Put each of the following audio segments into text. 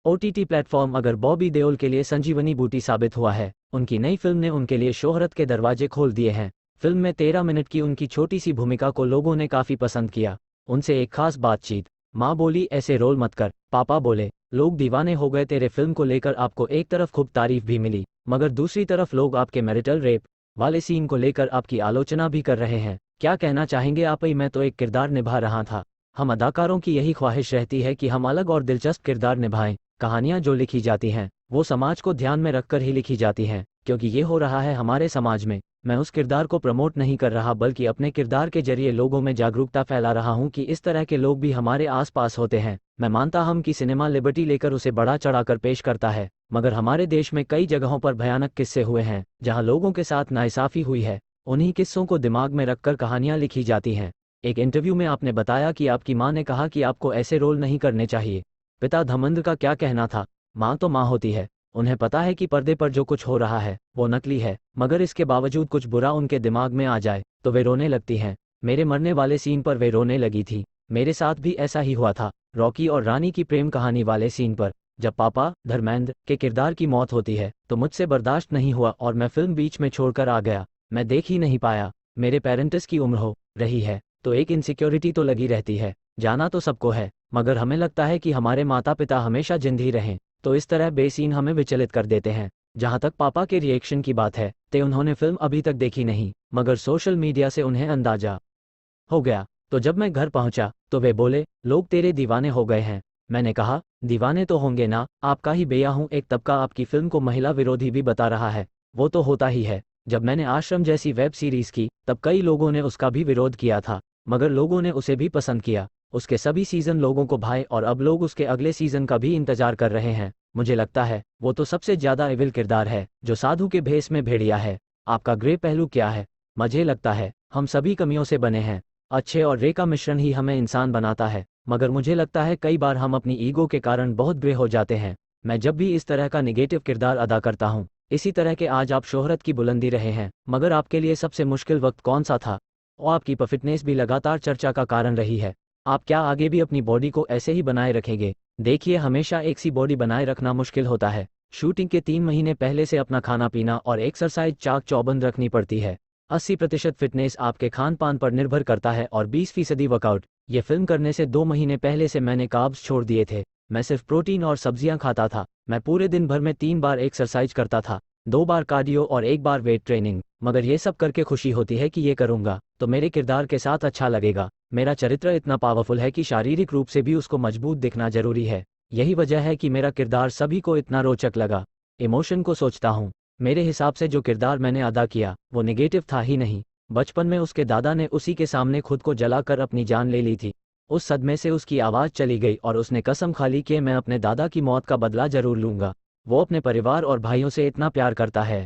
OTT platform अगर बॉबी देओल के लिए संजीवनी बूटी साबित हुआ है। उनकी नई फिल्म ने उनके लिए शोहरत के दरवाजे खोल दिए हैं। फिल्म में 13 मिनट की उनकी छोटी सी भूमिका को लोगों ने काफ़ी पसंद किया। उनसे एक खास बातचीत। माँ बोली ऐसे रोल मत कर। पापा बोले लोग दीवाने हो गए तेरे फिल्म को लेकर। आपको एक तरफ खूब तारीफ भी मिली, मगर दूसरी तरफ लोग आपके मैरिटल रेप वाले सीन को लेकर आपकी आलोचना भी कर रहे हैं। क्या कहना चाहेंगे आप? ही मैं तो एक किरदार निभा रहा था। हम अदाकारों की यही ख्वाहिश रहती है कि हम अलग और दिलचस्प किरदार निभाएं। कहानियां जो लिखी जाती हैं वो समाज को ध्यान में रखकर ही लिखी जाती हैं, क्योंकि ये हो रहा है हमारे समाज में। मैं उस किरदार को प्रमोट नहीं कर रहा, बल्कि अपने किरदार के जरिए लोगों में जागरूकता फैला रहा हूं कि इस तरह के लोग भी हमारे आसपास होते हैं। मैं मानता हूं कि सिनेमा लिबर्टी लेकर उसे बढ़ा चढ़ाकर पेश करता है, मगर हमारे देश में कई जगहों पर भयानक किस्से हुए हैं जहां लोगों के साथ नाइंसाफी हुई है। उन्हीं किस्सों को दिमाग में रखकर कहानियां लिखी जाती हैं। एक इंटरव्यू में आपने बताया कि आपकी मां ने कहा कि आपको ऐसे रोल नहीं करने चाहिए। पिता धर्मेंद्र का क्या कहना था? मां तो मां होती है, उन्हें पता है कि पर्दे पर जो कुछ हो रहा है वो नकली है, मगर इसके बावजूद कुछ बुरा उनके दिमाग में आ जाए तो वे रोने लगती हैं। मेरे मरने वाले सीन पर वे रोने लगी थी। मेरे साथ भी ऐसा ही हुआ था, रॉकी और रानी की प्रेम कहानी वाले सीन पर। जब पापा धर्मेंद्र के किरदार की मौत होती है तो मुझसे बर्दाश्त नहीं हुआ और मैं फिल्म बीच में छोड़कर आ गया। मैं देख ही नहीं पाया। मेरे पेरेंट्स की उम्र हो रही है तो एक इनसिक्योरिटी तो लगी रहती है। जाना तो सबको है, मगर हमें लगता है कि हमारे माता पिता हमेशा जिंदा रहें, तो इस तरह बेसीन हमें विचलित कर देते हैं। जहां तक पापा के रिएक्शन की बात है तो उन्होंने फिल्म अभी तक देखी नहीं, मगर सोशल मीडिया से उन्हें अंदाजा हो गया। तो जब मैं घर पहुंचा तो वे बोले लोग तेरे दीवाने हो गए हैं। मैंने कहा दीवाने तो होंगे ना, आपका ही बेया हूं। एक तबका आपकी फिल्म को महिला विरोधी भी बता रहा है, वो तो होता ही है। जब मैंने आश्रम जैसी वेब सीरीज की तब कई लोगों ने उसका भी विरोध किया था, मगर लोगों ने उसे भी पसंद किया। उसके सभी सीजन लोगों को भाए और अब लोग उसके अगले सीजन का भी इंतजार कर रहे हैं। मुझे लगता है वो तो सबसे ज्यादा एविल किरदार है जो साधु के भेष में भेड़िया है। आपका ग्रे पहलू क्या है? मुझे लगता है हम सभी कमियों से बने हैं। अच्छे और रे का मिश्रण ही हमें इंसान बनाता है, मगर मुझे लगता है कई बार हम अपनी ईगो के कारण बहुत ग्रे हो जाते हैं। मैं जब भी इस तरह का निगेटिव किरदार अदा करता हूँ, इसी तरह के आज आप शोहरत की बुलंदी रहे हैं, मगर आपके लिए सबसे मुश्किल वक्त कौन सा था? और आपकी फिटनेस भी लगातार चर्चा का कारण रही है। आप क्या आगे भी अपनी बॉडी को ऐसे ही बनाए रखेंगे? देखिए, हमेशा एक सी बॉडी बनाए रखना मुश्किल होता है। शूटिंग के 3 महीने पहले से अपना खाना पीना और एक्सरसाइज चाक चौबंद रखनी पड़ती है। 80% फिटनेस आपके खान पान पर निर्भर करता है और 20% वर्कआउट। ये फिल्म करने से 2 महीने पहले से मैंने कार्ब्स छोड़ दिए थे। मैं सिर्फ प्रोटीन और सब्जियां खाता था। मैं पूरे दिन भर में 3 बार एक्सरसाइज करता था, 2 बार कार्डियो और 1 बार वेट ट्रेनिंग। मगर ये सब करके खुशी होती है कि ये करूंगा तो मेरे किरदार के साथ अच्छा लगेगा। मेरा चरित्र इतना पावरफुल है कि शारीरिक रूप से भी उसको मजबूत दिखना जरूरी है। यही वजह है कि मेरा किरदार सभी को इतना रोचक लगा। इमोशन को सोचता हूँ, मेरे हिसाब से जो किरदार मैंने अदा किया वो नेगेटिव था ही नहीं। बचपन में उसके दादा ने उसी के सामने खुद को जलाकर अपनी जान ले ली थी। उस सदमे से उसकी आवाज़ चली गई और उसने कसम खा ली कि मैं अपने दादा की मौत का बदला जरूर लूंगा। वो अपने परिवार और भाइयों से इतना प्यार करता है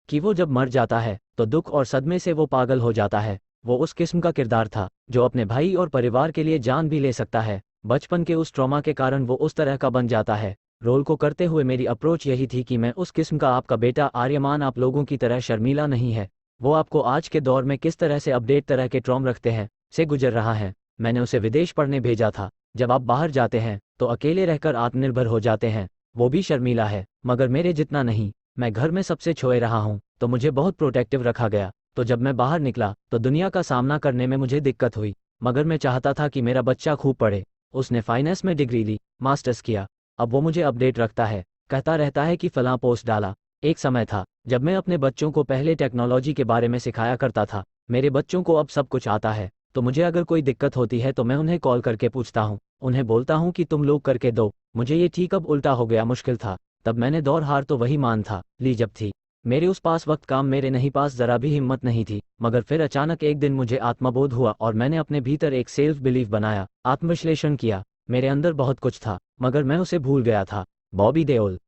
कि वो जब मर जाता है तो दुख और सदमे से वो पागल हो जाता है। वो उस किस्म का किरदार था जो अपने भाई और परिवार के लिए जान भी ले सकता है। बचपन के उस ट्रॉमा के कारण वो उस तरह का बन जाता है। रोल को करते हुए मेरी अप्रोच यही थी कि मैं उस किस्म का आपका बेटा आर्यमान आप लोगों की तरह शर्मीला नहीं है। वो आपको आज के दौर में किस तरह से अपडेट तरह के ट्रॉम रखते हैं से गुजर रहा है। मैंने उसे विदेश पढ़ने भेजा था। जब आप बाहर जाते हैं तो अकेले रहकर आत्मनिर्भर हो जाते हैं। वो भी शर्मीला है, मगर मेरे जितना नहीं। मैं घर में सबसे छोए रहा हूँ तो मुझे बहुत प्रोटेक्टिव रखा गया। तो जब मैं बाहर निकला तो दुनिया का सामना करने में मुझे दिक्कत हुई, मगर मैं चाहता था कि मेरा बच्चा खूब पढ़े। उसने फाइनेंस में डिग्री ली, मास्टर्स किया। अब वो मुझे अपडेट रखता है, कहता रहता है कि फलां पोस्ट डाला। एक समय था जब मैं अपने बच्चों को पहले टेक्नोलॉजी के बारे में सिखाया करता था। मेरे बच्चों को अब सब कुछ आता है, तो मुझे अगर कोई दिक्कत होती है तो मैं उन्हें कॉल करके पूछता हूँ। उन्हें बोलता हूँ कि तुम लोग करके दो। मुझे ये ठीक अब उल्टा हो गया। मुश्किल था तब मैंने दौड़ हार तो वही मान था ली जब थी मेरे उस पास वक्त काम मेरे नहीं पास जरा भी हिम्मत नहीं थी। मगर फिर अचानक एक दिन मुझे आत्मबोध हुआ और मैंने अपने भीतर एक सेल्फ बिलीफ बनाया, आत्मविश्लेषण किया। मेरे अंदर बहुत कुछ था मगर मैं उसे भूल गया था। बॉबी देओल।